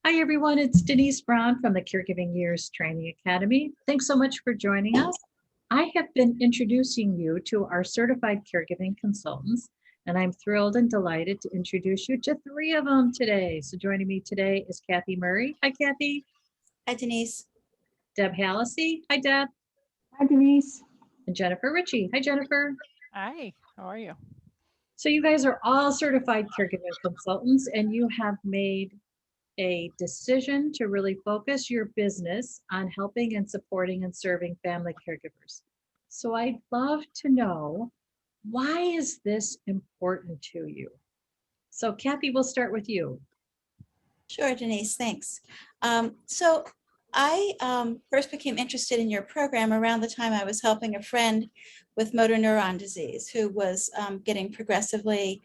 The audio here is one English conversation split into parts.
Hi, everyone. It's Denise Brown from the Caregiving Years Training Academy. Thanks so much for joining us. I have been introducing you to our certified caregiving consultants, and I'm thrilled and delighted to introduce you to three of them today. So joining me today is Kathy Murri. Hi, Kathy. Hi, Denise. Deb Hallisey. Hi, Deb. Hi, Denise. And Jennifer Richey. Hi, Jennifer. Hi, how are you? So you guys are all certified caregiving consultants, and you have made a decision to really focus your business on helping and supporting and serving family caregivers. So I'd love to know, why is this important to you? So Kathy, we'll start with you. Sure, Denise, thanks. So I first became interested in your program around the time I was helping a friend with motor neuron disease who was getting progressively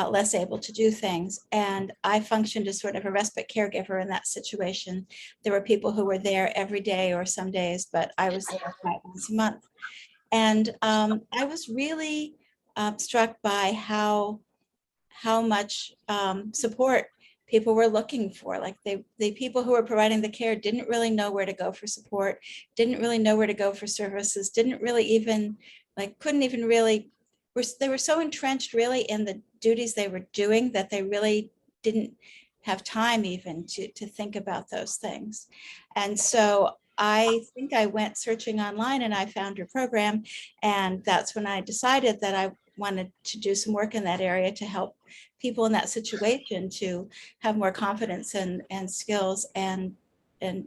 less able to do things. And I functioned as sort of a respite caregiver in that situation. There were people who were there every day or some days, but I was there 5 months a month. And I was really struck by how much support people were looking for. Like the people who were providing the care didn't really know where to go for support, didn't really know where to go for services, didn't really even, couldn't even really, they were so entrenched really in the duties they were doing that they really didn't have time even to think about those things. And so I think I went searching online and I found your program. And that's when I decided that I wanted to do some work in that area to help people in that situation to have more confidence and skills and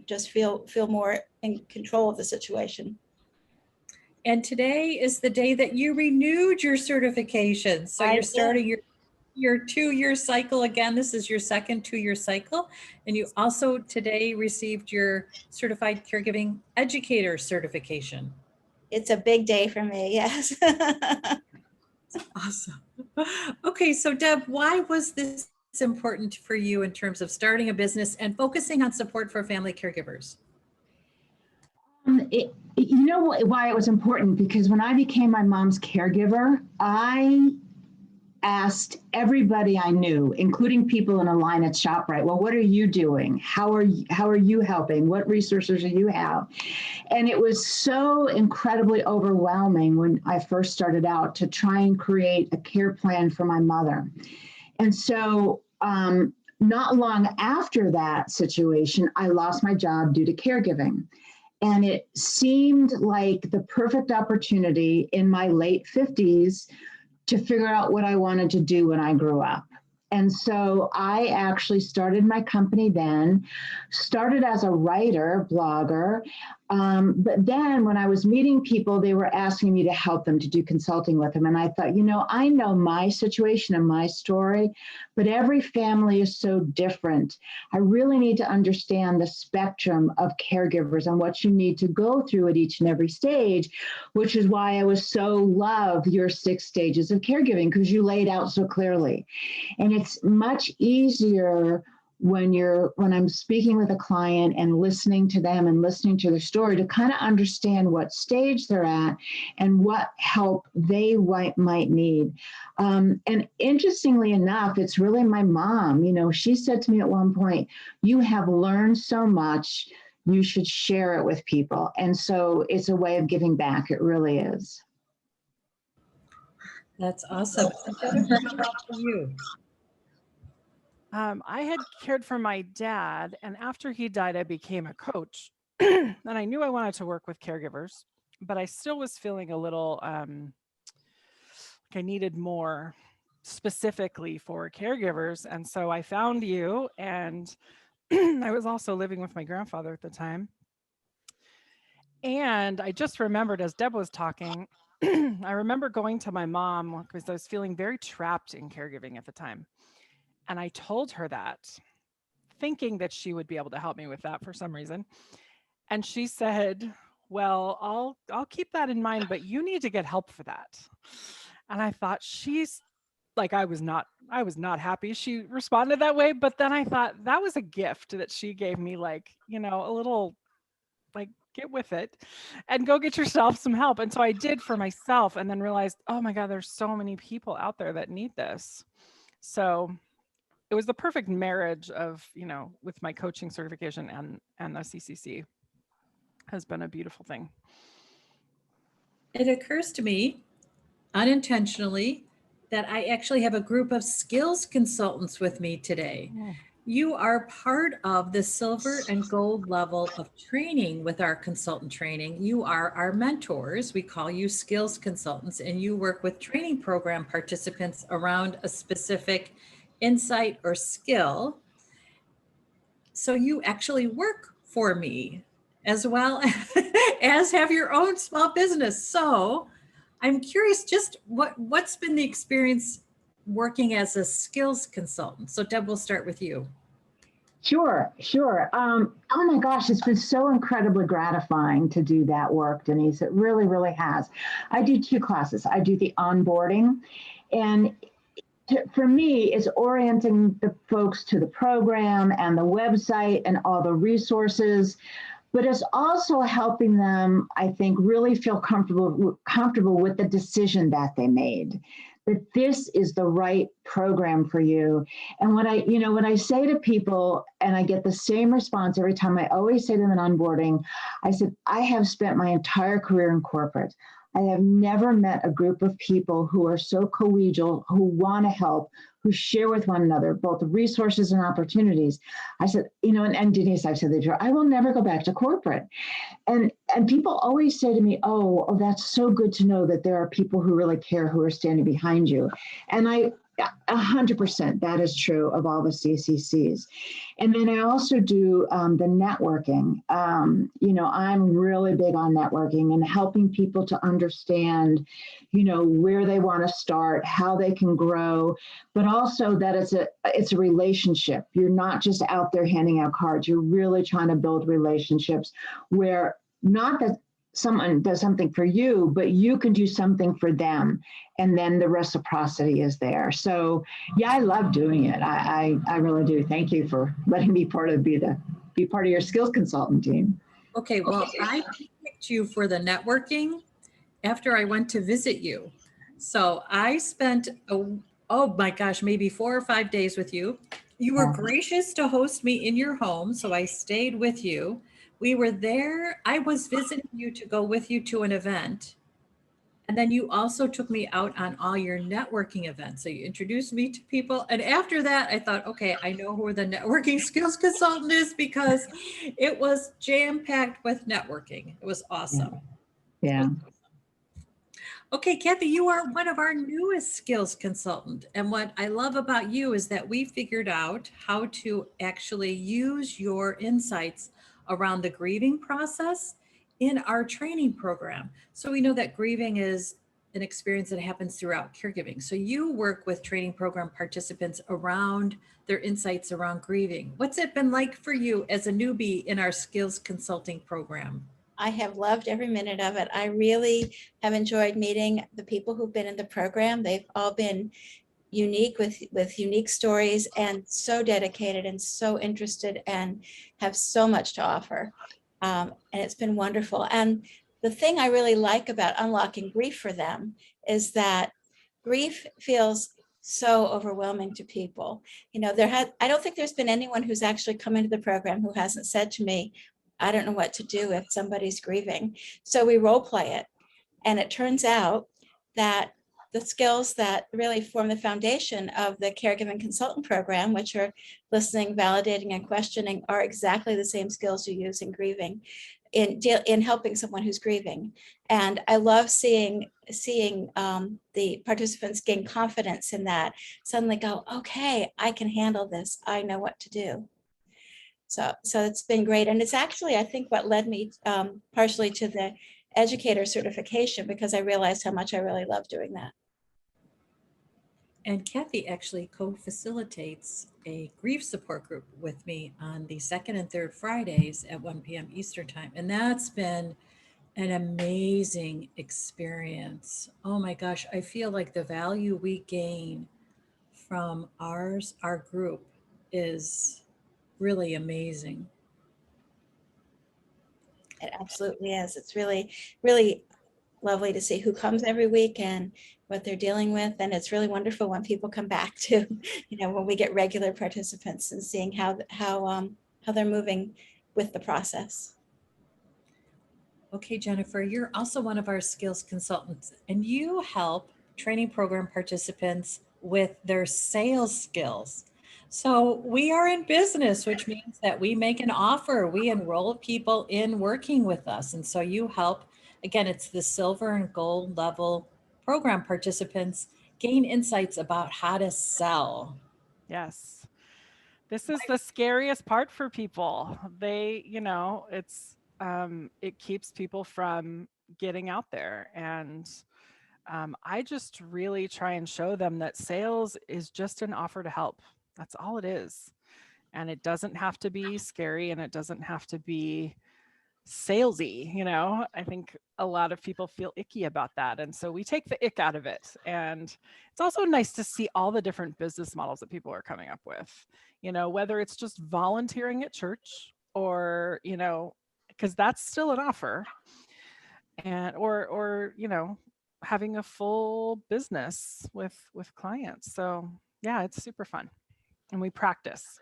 just feel more in control of the situation. And today is the day that you renewed your certification. So you're starting your 2-year cycle again. This is your second 2-year cycle. And you also today received your Certified Caregiving Educator certification. It's a big day for me, yes. Awesome. Okay, so Deb, why was this important for you in terms of starting a business and focusing on support for family caregivers? You know why it was important? Because when I became my mom's caregiver, I asked everybody I knew, including people in a line at ShopRite, well, what are you doing? How are you helping? What resources do you have? And it was so incredibly overwhelming when I first started out to try and create a care plan for my mother. And so not long after that situation, I lost my job due to caregiving. And it seemed like the perfect opportunity in my late 50s to figure out what I wanted to do when I grew up. And so I actually started my company then, started as a writer, blogger. But then when I was meeting people, they were asking me to help them, to do consulting with them. And I thought, I know my situation and my story, but every family is so different. I really need to understand the spectrum of caregivers and what you need to go through at each and every stage, which is why I was so love your 6 stages of caregiving, because you laid out so clearly. And it's much easier when I'm speaking with a client and listening to them and listening to their story to kind of understand what stage they're at and what help they might need. And interestingly enough, it's really my mom. She said to me at one point, you have learned so much, you should share it with people. And so it's a way of giving back. It really is. That's awesome. Jennifer, how about you? I had cared for my dad, and after he died, I became a coach. And I knew I wanted to work with caregivers, but I still was feeling a little like I needed more specifically for caregivers. And so I found you, and I was also living with my grandfather at the time. And I just remembered as Deb was talking, I remember going to my mom because I was feeling very trapped in caregiving at the time. And I told her that, thinking that she would be able to help me with that for some reason. And she said, well, I'll keep that in mind, but you need to get help for that. And I thought, she's like, I was not happy she responded that way. But then I thought that was a gift that she gave me, a little, get with it and go get yourself some help. And so I did for myself, and then realized, oh my God, there's so many people out there that need this. So it was the perfect marriage of, with my coaching certification and the CCC has been a beautiful thing. It occurs to me unintentionally that I actually have a group of skills consultants with me today. You are part of the silver and gold level of training with our consultant training. You are our mentors. We call you skills consultants, and you work with training program participants around a specific insight or skill. So you actually work for me as well as have your own small business. So I'm curious, just what's been the experience working as a skills consultant? So Deb, we'll start with you. Sure. Oh my gosh, it's been so incredibly gratifying to do that work, Denise. It really, really has. I do 2 classes. I do the onboarding, and for me, it's orienting the folks to the program and the website and all the resources, but it's also helping them, I think, really feel comfortable with the decision that they made, that this is the right program for you. And when I say to people, and I get the same response every time, I always say to them in onboarding, I said, I have spent my entire career in corporate. I have never met a group of people who are so collegial, who want to help, who share with one another, both resources and opportunities. I said, and Denise, I've said that I will never go back to corporate. And people always say to me, oh, that's so good to know that there are people who really care, who are standing behind you. And 100%, that is true of all the CCCs. And then I also do the networking. I'm really big on networking and helping people to understand, where they want to start, how they can grow, but also that it's a relationship. You're not just out there handing out cards. You're really trying to build relationships where not that someone does something for you, but you can do something for them. And then the reciprocity is there. So yeah, I love doing it. I really do. Thank you for letting me be part of your skills consultant team. Okay, well, I picked you for the networking after I went to visit you. So I spent, oh my gosh, maybe 4 or 5 days with you. You were gracious to host me in your home, so I stayed with you. We were there. I was visiting you to go with you to an event. And then you also took me out on all your networking events. So you introduced me to people. And after that, I thought, okay, I know who the networking skills consultant is, because it was jam-packed with networking. It was awesome. Yeah. Okay, Kathy, you are one of our newest skills consultant. And what I love about you is that we figured out how to actually use your insights around the grieving process in our training program. So we know that grieving is an experience that happens throughout caregiving. So you work with training program participants around their insights around grieving. What's it been like for you as a newbie in our skills consulting program? I have loved every minute of it. I really have enjoyed meeting the people who've been in the program. They've all been unique with unique stories and so dedicated and so interested and have so much to offer. And it's been wonderful. And the thing I really like about unlocking grief for them is that grief feels so overwhelming to people. I don't think there's been anyone who's actually come into the program who hasn't said to me, I don't know what to do if somebody's grieving. So we role play it. And it turns out that the skills that really form the foundation of the caregiving consultant program, which are listening, validating, and questioning, are exactly the same skills you use in grieving, in helping someone who's grieving. And I love seeing the participants gain confidence in that, suddenly go, okay, I can handle this. I know what to do. So it's been great. And it's actually, I think, what led me partially to the educator certification, because I realized how much I really love doing that. And Kathy actually co-facilitates a grief support group with me on the 2nd and 3rd Fridays at 1 p.m. Eastern time. And that's been an amazing experience. Oh my gosh, I feel like the value we gain from our group is really amazing. It absolutely is. It's really, really lovely to see who comes every week and what they're dealing with. And it's really wonderful when people come back to, when we get regular participants and seeing how they're moving with the process. Okay, Jennifer, you're also one of our skills consultants, and you help training program participants with their sales skills. So we are in business, which means that we make an offer, we enroll people in working with us. And so you help, again, it's the silver and gold level program participants gain insights about how to sell. Yes. This is the scariest part for people. It keeps people from getting out there. And I just really try and show them that sales is just an offer to help. That's all it is. And it doesn't have to be scary, and it doesn't have to be salesy. I think a lot of people feel icky about that. And so we take the ick out of it. And it's also nice to see all the different business models that people are coming up with, whether it's just volunteering at church or, because that's still an offer, and or having a full business with clients. So yeah, it's super fun, and we practice.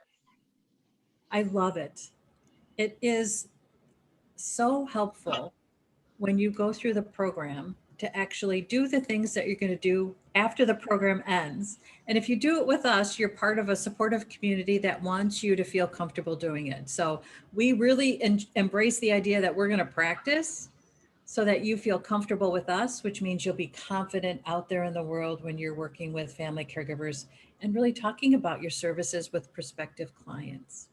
I love it. It is so helpful when you go through the program to actually do the things that you're going to do after the program ends. And if you do it with us, you're part of a supportive community that wants you to feel comfortable doing it. So we really embrace the idea that we're going to practice so that you feel comfortable with us, which means you'll be confident out there in the world when you're working with family caregivers and really talking about your services with prospective clients.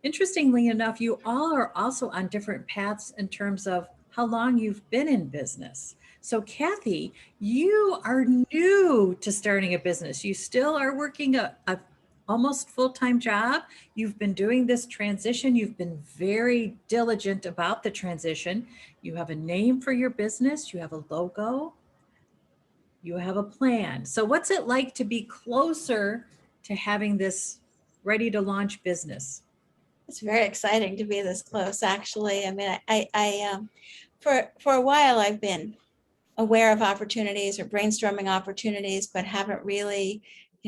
Interestingly enough, you all are also on different paths in terms of how long you've been in business. So Kathy, you are new to starting a business. You still are working a almost full-time job. You've been doing this transition. You've been very diligent about the transition. You have a name for your business. You have a logo. You have a plan. So what's it like to be closer to having this ready to launch business? It's very exciting to be this close, actually. I mean, I for a while I've been aware of opportunities or brainstorming opportunities, but haven't really,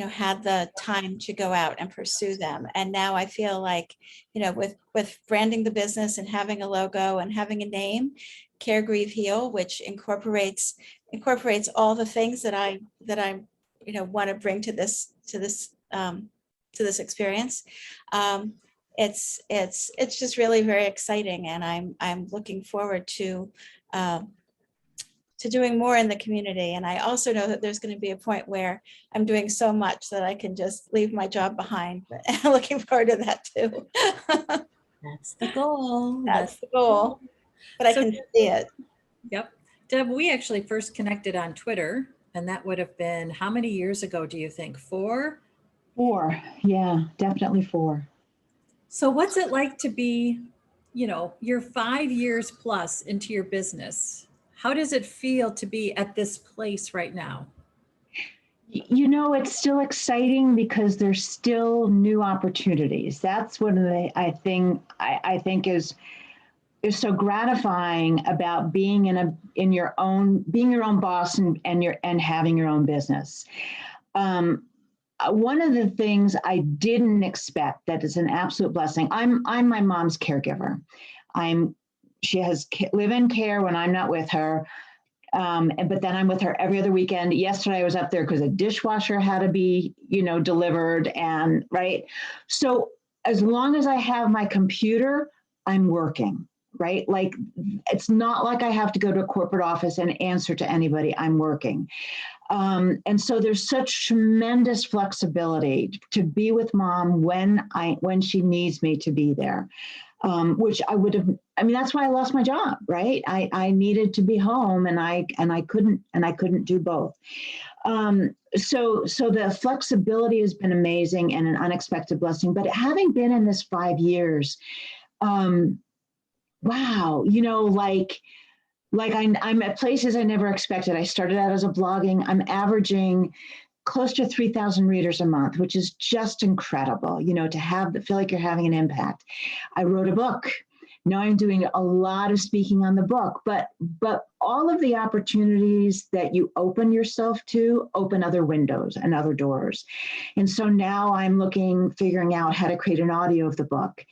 had the time to go out and pursue them. And now I feel like, with branding the business and having a logo and having a name, Care, Grieve, Heal, which incorporates all the things that I want to bring to this experience. It's just really very exciting, and I'm looking forward to doing more in the community. And I also know that there's going to be a point where I'm doing so much that I can just leave my job behind. But I'm looking forward to that too. That's the goal. That's the goal. But I can see it. Yep. Deb, we actually first connected on Twitter, and that would have been how many years ago do you think? 4? 4. Yeah, definitely 4. So what's it like to be, you're 5 years plus into your business? How does it feel to be at this place right now? It's still exciting because there's still new opportunities. That's one of the I think is so gratifying about being being your own boss and having your own business. One of the things I didn't expect that is an absolute blessing. I'm my mom's caregiver. She has live-in care when I'm not with her. But then I'm with her every other weekend. Yesterday I was up there because a dishwasher had to be, delivered, and right. So as long as I have my computer, I'm working, right? Like, it's not like I have to go to a corporate office and answer to anybody. I'm working. And so there's such tremendous flexibility to be with mom when she needs me to be there. Which that's why I lost my job, right? I needed to be home, and I couldn't do both. So the flexibility has been amazing and an unexpected blessing. But having been in this 5 years, wow, I'm at places I never expected. I started out as a blogging. I'm averaging close to 3,000 readers a month, which is just incredible, to feel like you're having an impact. I wrote a book, Now I'm doing a lot of speaking on the book, but all of the opportunities that you open yourself to open other windows and other doors. And so now I'm figuring out how to create an audio of the book,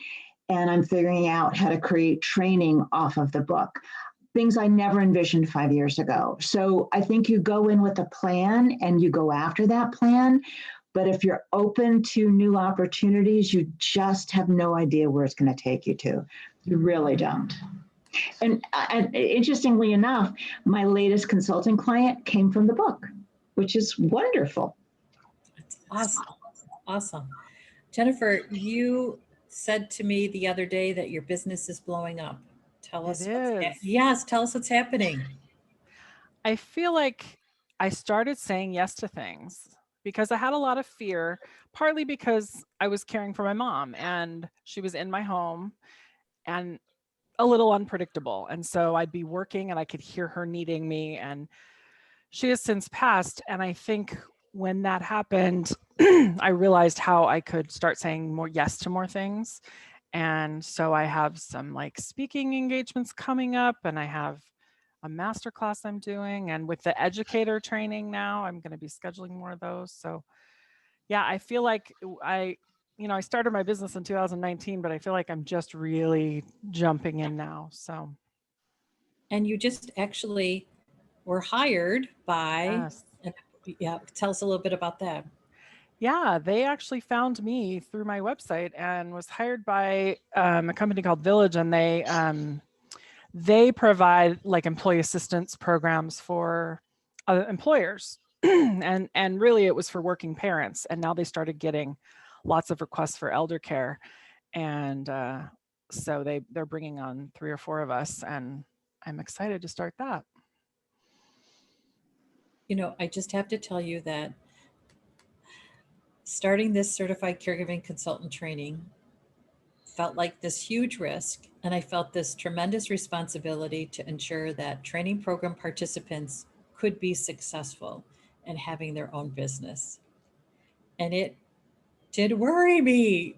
and I'm figuring out how to create training off of the book. Things I never envisioned 5 years ago. So I think you go in with a plan and you go after that plan. But if you're open to new opportunities, you just have no idea where it's going to take you to. You really don't. And interestingly enough, my latest consulting client came from the book, which is wonderful. That's awesome. Awesome. Jennifer, you said to me the other day that your business is blowing up. Tell us. Yes, tell us what's happening. I feel like I started saying yes to things because I had a lot of fear, partly because I was caring for my mom and she was in my home and a little unpredictable. And so I'd be working and I could hear her needing me, and she has since passed. And I think when that happened, I realized how I could start saying more yes to more things. And so I have some like speaking engagements coming up, and I have a masterclass I'm doing. And with the educator training now, I'm going to be scheduling more of those. So yeah, I feel like I started my business in 2019, but I feel like I'm just really jumping in now. So. And you just actually were hired by, Yes. yeah, tell us a little bit about that. Yeah, they actually found me through my website and was hired by a company called Village, and they provide like employee assistance programs for employers, and really it was for working parents. And now they started getting lots of requests for elder care, and so they're bringing on 3 or 4 of us, and I'm excited to start that. You know, I just have to tell you that starting this certified caregiving consultant training felt like this huge risk, and I felt this tremendous responsibility to ensure that training program participants could be successful in having their own business. And it did worry me.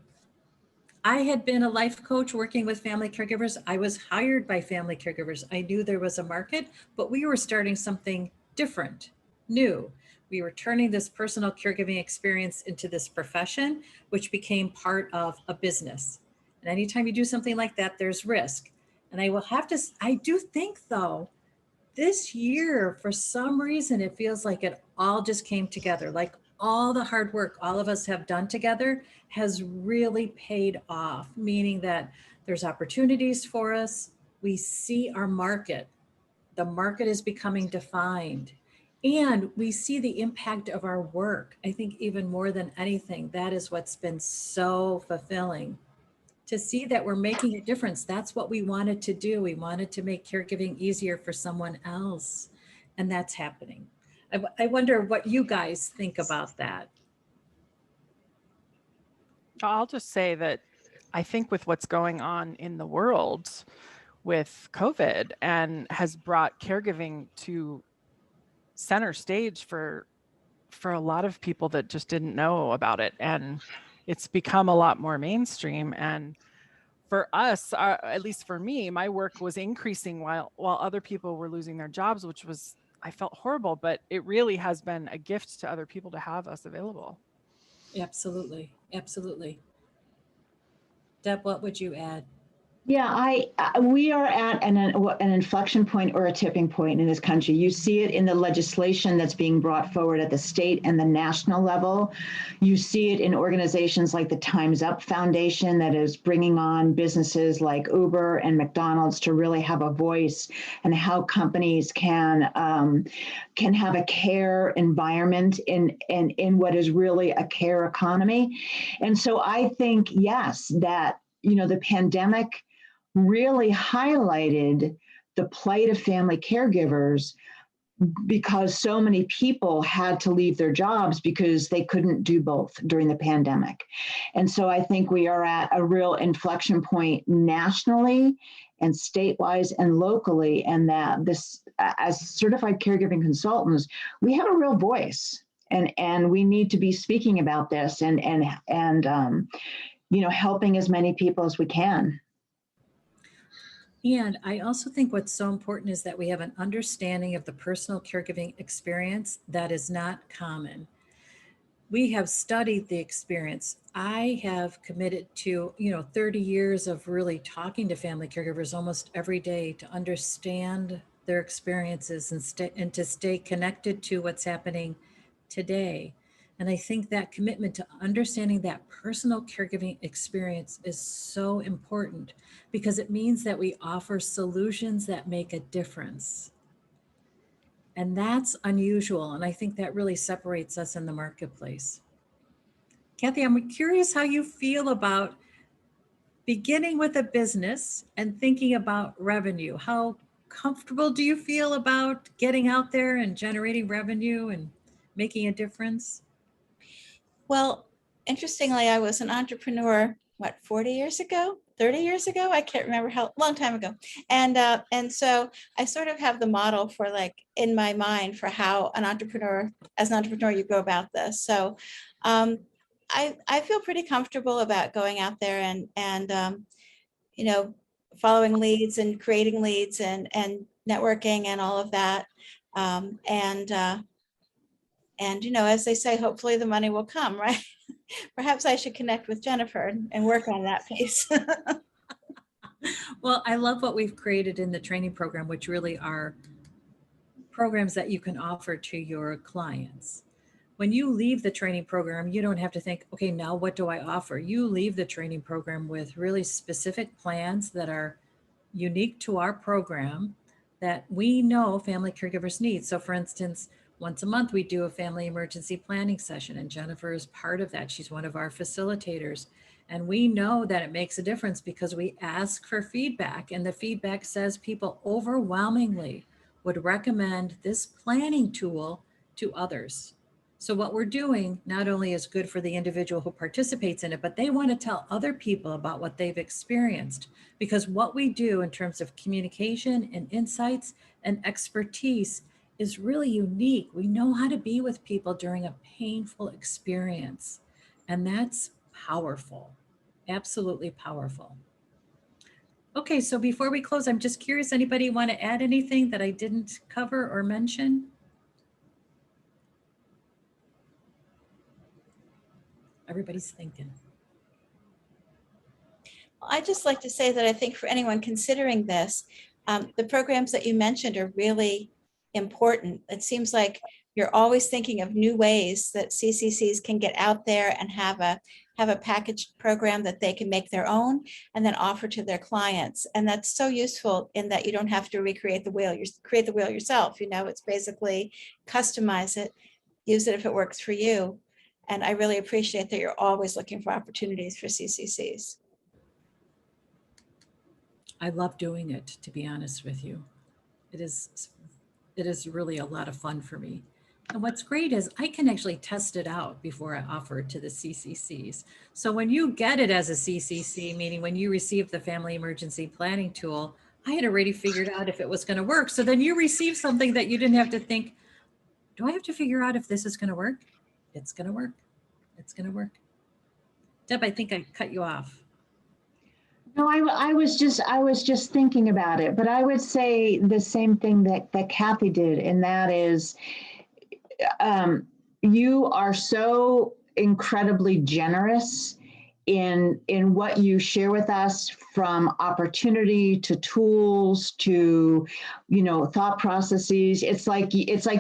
I had been a life coach working with family caregivers. I was hired by family caregivers. I knew there was a market, but we were starting something different, new. We were turning this personal caregiving experience into this profession, which became part of a business. And anytime you do something like that, there's risk. And I do think though, this year, for some reason, it feels like it all just came together. Like all the hard work all of us have done together has really paid off, meaning that there's opportunities for us. We see our market. The market is becoming defined. And we see the impact of our work. I think even more than anything, that is what's been so fulfilling. To see that we're making a difference. That's what we wanted to do. We wanted to make caregiving easier for someone else. And that's happening. I wonder what you guys think about that. I'll just say that I think with what's going on in the world with COVID and has brought caregiving to center stage for a lot of people that just didn't know about it, and it's become a lot more mainstream. And for us, at least for me, my work was increasing while other people were losing their jobs, which was, I felt horrible, but it really has been a gift to other people to have us available. Absolutely. Absolutely. Deb, what would you add? Yeah, we are at an inflection point or a tipping point in this country. You see it in the legislation that's being brought forward at the state and the national level. You see it in organizations like the Time's Up Foundation that is bringing on businesses like Uber and McDonald's to really have a voice, and how companies can have a care environment in what is really a care economy. And so I think, yes, that the pandemic really highlighted the plight of family caregivers, because so many people had to leave their jobs because they couldn't do both during the pandemic. And so I think we are at a real inflection point nationally and statewide and locally, and that this, as certified caregiving consultants, we have a real voice, and we need to be speaking about this and helping as many people as we can. And I also think what's so important is that we have an understanding of the personal caregiving experience that is not common. We have studied the experience. I have committed to, 30 years of really talking to family caregivers almost every day to understand their experiences and to stay connected to what's happening today. And I think that commitment to understanding that personal caregiving experience is so important because it means that we offer solutions that make a difference. And that's unusual. And I think that really separates us in the marketplace. Kathy, I'm curious how you feel about beginning with a business and thinking about revenue. How comfortable do you feel about getting out there and generating revenue and making a difference? Well, interestingly, I was an entrepreneur, 40 years ago, 30 years ago? I can't remember how long time ago. And so I sort of have the model for like in my mind for how as an entrepreneur, you go about this. So I feel pretty comfortable about going out there and you know, following leads and creating leads and networking and all of that. And as they say, hopefully the money will come, right? Perhaps I should connect with Jennifer and work on that piece. Well, I love what we've created in the training program, which really are programs that you can offer to your clients. When you leave the training program, you don't have to think, okay, now what do I offer? You leave the training program with really specific plans that are unique to our program that we know family caregivers need. So, for instance, once a month we do a family emergency planning session, and Jennifer is part of that. She's one of our facilitators. And we know that it makes a difference because we ask for feedback, and the feedback says people overwhelmingly would recommend this planning tool to others. So, what we're doing not only is good for the individual who participates in it, but they want to tell other people about what they've experienced. Because what we do in terms of communication and insights and expertise is really unique. We know how to be with people during a painful experience, and that's powerful, absolutely powerful. Okay, so before we close, I'm just curious, anybody want to add anything that I didn't cover or mention? Everybody's thinking. I just like to say that I think for anyone considering this, the programs that you mentioned are really important. It seems like you're always thinking of new ways that CCCs can get out there and have a packaged program that they can make their own and then offer to their clients. And that's so useful in that you don't have to recreate the wheel. You create the wheel yourself. It's basically customize it, use it if it works for you. And I really appreciate that you're always looking for opportunities for CCCs. I love doing it, to be honest with you. It is really a lot of fun for me. And what's great is I can actually test it out before I offer it to the CCCs. So when you get it as a CCC, meaning when you receive the family emergency planning tool, I had already figured out if it was going to work. So then you receive something that you didn't have to think, do I have to figure out if this is going to work? It's going to work. It's going to work. Deb, I think I cut you off. No, I was just thinking about it, but I would say the same thing that Kathy did, and that is, you are so incredibly generous in what you share with us, from opportunity to tools to thought processes. It's like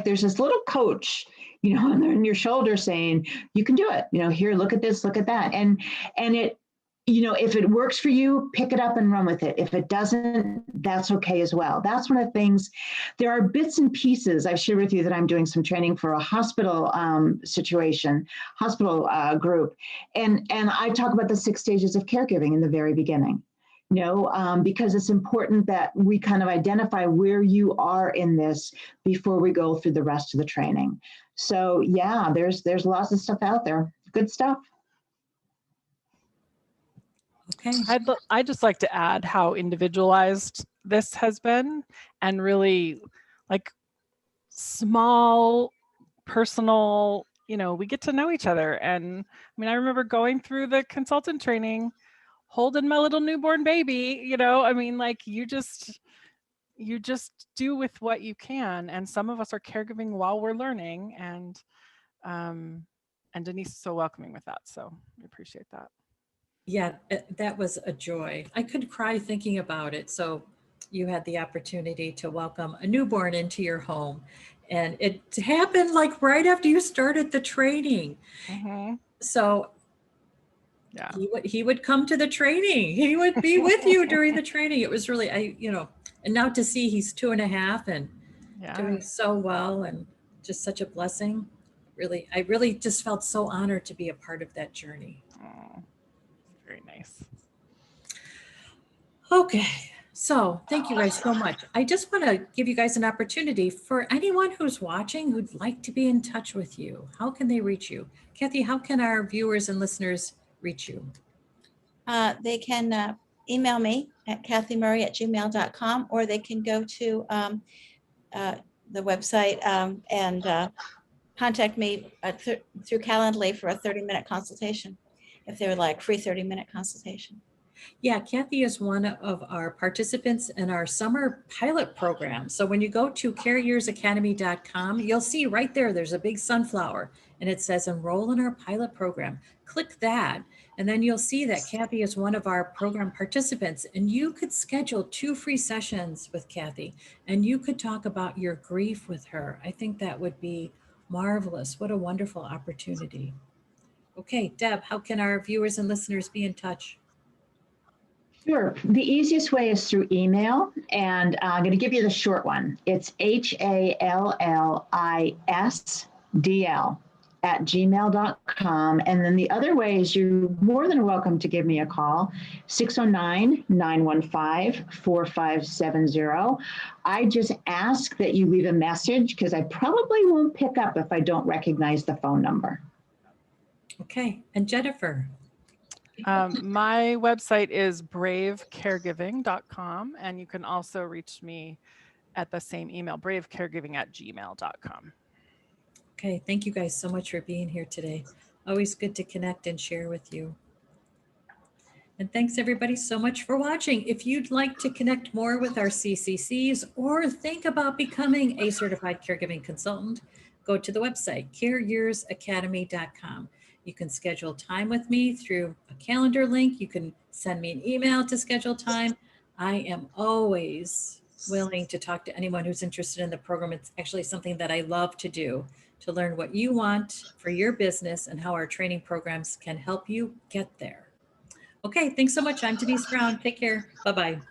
there's this little coach on your shoulder saying, you can do it, here, look at this, look at that. And it, if it works for you, pick it up and run with it. If it doesn't, that's okay as well. That's one of the things. There are bits and pieces I've shared with you that I'm doing some training for a hospital hospital group. And I talk about the 6 stages of caregiving in the very beginning, because it's important that we kind of identify where you are in this before we go through the rest of the training. So yeah, there's lots of stuff out there. Good stuff. Okay. I'd just like to add how individualized this has been, and really like small, personal, we get to know each other. And I mean, I remember going through the consultant training holding my little newborn baby, you know, I mean, like you just do with what you can. And some of us are caregiving while we're learning, and Denise is so welcoming with that. So we appreciate that. Yeah, that was a joy. I could cry thinking about it. So you had the opportunity to welcome a newborn into your home. And it happened like right after you started the training. Mm-hmm. So Yeah. he would come to the training. He would be with you during the training. It was really, and now to see he's 2.5 and Yeah. doing so well and just such a blessing. Really, I really just felt so honored to be a part of that journey. Oh, very nice. Okay, so thank you guys so much. I just want to give you guys an opportunity for anyone who's watching who'd like to be in touch with you. How can they reach you? Kathy, how can our viewers and listeners reach you? They can email me at kathymurri@gmail.com, or they can go to the website and contact me through Calendly for a 30-minute consultation, if they would like free 30-minute consultation. Yeah, Kathy is one of our participants in our summer pilot program. So when you go to careyearsacademy.com, you'll see right there, there's a big sunflower and it says enroll in our pilot program. Click that, and then you'll see that Kathy is one of our program participants, and you could schedule 2 free sessions with Kathy, and you could talk about your grief with her. I think that would be marvelous. What a wonderful opportunity. Okay, Deb, how can our viewers and listeners be in touch? Sure. The easiest way is through email, and I'm going to give you the short one. It's HALLISDL@gmail.com. And then the other way is you're more than welcome to give me a call, 609-915-4570. I just ask that you leave a message because I probably won't pick up if I don't recognize the phone number. Okay, and Jennifer? My website is bravecaregiving.com, and you can also reach me at the same email, bravecaregiving@gmail.com. Okay, thank you guys so much for being here today. Always good to connect and share with you. And thanks everybody so much for watching. If you'd like to connect more with our CCCs or think about becoming a certified caregiving consultant, go to the website, careyearsacademy.com. You can schedule time with me through a calendar link. You can send me an email to schedule time. I am always willing to talk to anyone who's interested in the program. It's actually something that I love to do, to learn what you want for your business and how our training programs can help you get there. Okay, thanks so much. I'm Denise Brown. Take care. Bye-bye.